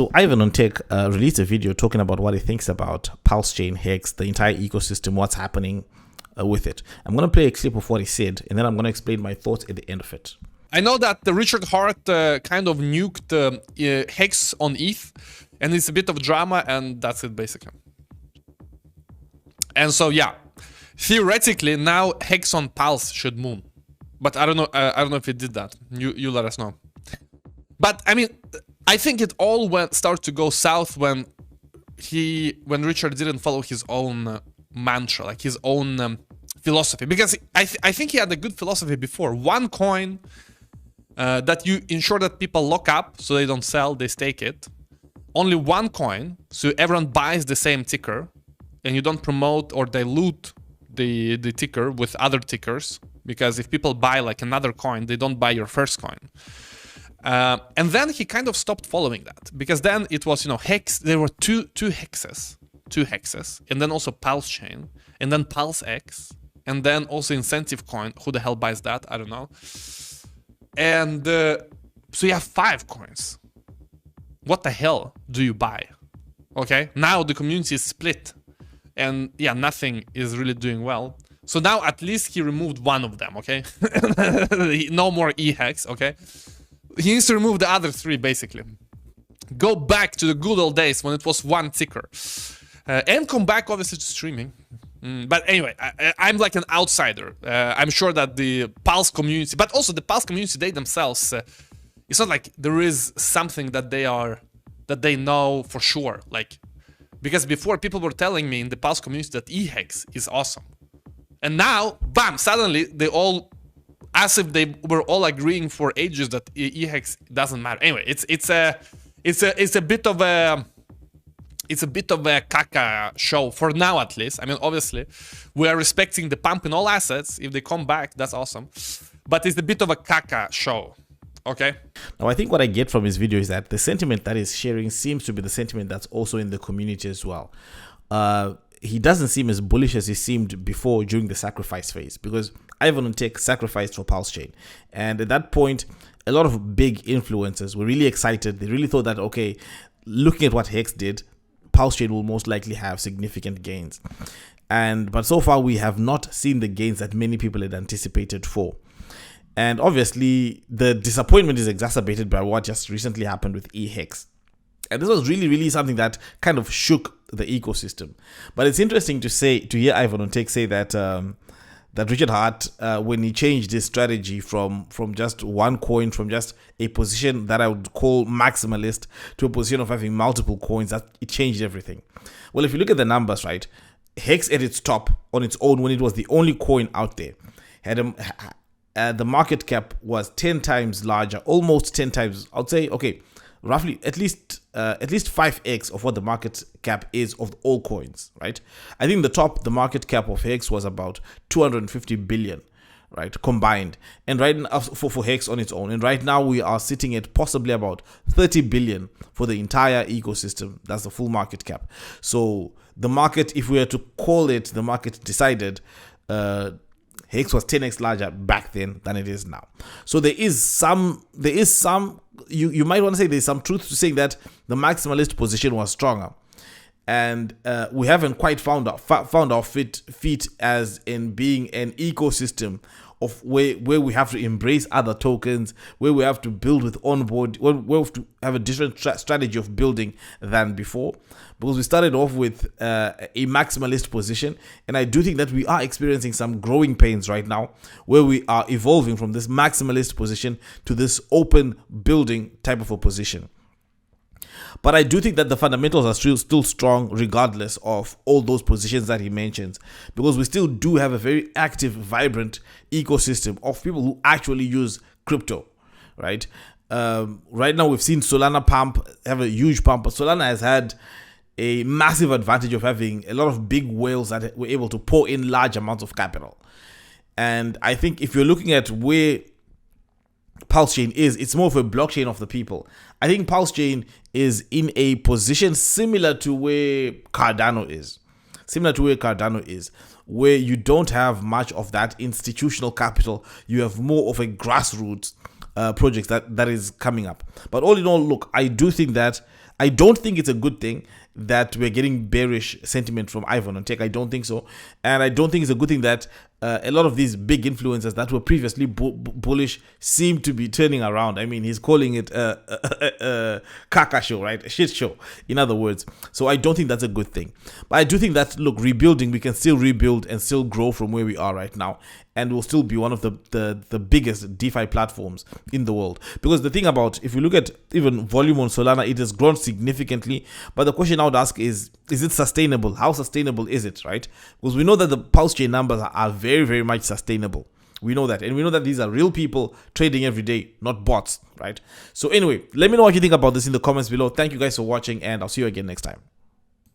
So Ivan on Tech released a video talking about what he thinks about PulseChain, Hex, the entire ecosystem, what's happening with it. I'm going to play a clip of what he said, and then I'm going to explain my thoughts at the end of it. I know that the Richard Hart kind of nuked Hex on ETH, and it's a bit of drama, and that's it basically. And so yeah, theoretically now Hex on Pulse should move, but I don't know. I don't know if it did that. You let us know. But I mean, I think it all started to go south when Richard didn't follow his own mantra, like his own philosophy. Because I think he had a good philosophy before. One coin that you ensure that people lock up so they don't sell, they stake it. Only one coin, so everyone buys the same ticker, and you don't promote or dilute the ticker with other tickers. Because if people buy like another coin, they don't buy your first coin. And then he kind of stopped following that, because then it was, you know, Hex. There were two hexes, and then also PulseChain, and then PulseX, and then also incentive coin. Who the hell buys that? I don't know. And so you have 5 coins. What the hell do you buy? Okay, now the community is split, and yeah, nothing is really doing well. So now at least he removed one of them. Okay, no more eHex. Okay. He needs to remove the other 3, basically. Go back to the good old days when it was one ticker. And come back, obviously, to streaming. But anyway, I'm like an outsider. I'm sure that the Pulse community, but also the Pulse community, they themselves, it's not like there is something that they know for sure. Like, because before people were telling me in the Pulse community that eHex is awesome. And now, bam, suddenly they all, as if they were all agreeing for ages that eHex doesn't matter. Anyway, it's a bit of a caca show for now, at least. I mean, obviously, we are respecting the pump in all assets. If they come back, that's awesome. But it's a bit of a caca show. Okay. Now, I think what I get from his video is that the sentiment that he's sharing seems to be the sentiment that's also in the community as well. He doesn't seem as bullish as he seemed before during the sacrifice phase, because Ivan on Tech sacrificed for PulseChain. And at that point, a lot of big influencers were really excited. They really thought that, okay, looking at what Hex did, PulseChain will most likely have significant gains. But so far, we have not seen the gains that many people had anticipated for. And obviously, the disappointment is exacerbated by what just recently happened with eHex. And this was really something that kind of shook the ecosystem. But it's interesting to hear Ivan on Tech say that that Richard Hart, when he changed his strategy from just one coin, from just a position that I would call maximalist to a position of having multiple coins, that it changed everything. Well, if you look at the numbers, right, Hex at its top on its own, when it was the only coin out there, had the market cap was 10 times larger, almost 10 times. I'd say, okay, roughly at least 5x of what the market cap is of all coins, right? I think the market cap of Hex was about 250 billion, right, combined, and right now for Hex on its own. And right now we are sitting at possibly about 30 billion for the entire ecosystem. That's the full market cap. So the market, if we were to call it, the market decided Hex was 10x larger back then than it is now. So there is some you might want to say there's some truth to saying that the maximalist position was stronger, and we haven't quite found our feet as in being an ecosystem of where we have to embrace other tokens, where we have to build with onboard, where we have to have a different strategy of building than before, because we started off with a maximalist position. And I do think that we are experiencing some growing pains right now, where we are evolving from this maximalist position to this open building type of a position. But I do think that the fundamentals are still strong regardless of all those positions that he mentions, because we still do have a very active, vibrant ecosystem of people who actually use crypto, right? Right now we've seen Solana have a huge pump, but Solana has had a massive advantage of having a lot of big whales that were able to pour in large amounts of capital. And I think if you're looking at where PulseChain is, it's more of a blockchain of the people. I think PulseChain is in a position similar to where Cardano is. Where you don't have much of that institutional capital. You have more of a grassroots project that is coming up. But all in all, look, I do think that I don't think it's a good thing that we're getting bearish sentiment from Ivan on tech. I don't think so. And I don't think it's a good thing that a lot of these big influencers that were previously bullish seem to be turning around. I mean, he's calling it a caca show, right? A shit show, in other words. So I don't think that's a good thing. But I do think that, look, rebuilding, we can still rebuild and still grow from where we are right now. And we'll still be one of the biggest DeFi platforms in the world. Because the thing about, if you look at even volume on Solana, it has grown significantly. But the question I would ask is it sustainable? How sustainable is it, right? Because we know that the PulseChain numbers are very, very much sustainable. We know that. And we know that these are real people trading every day, not bots, right? So anyway, let me know what you think about this in the comments below. Thank you guys for watching, and I'll see you again next time.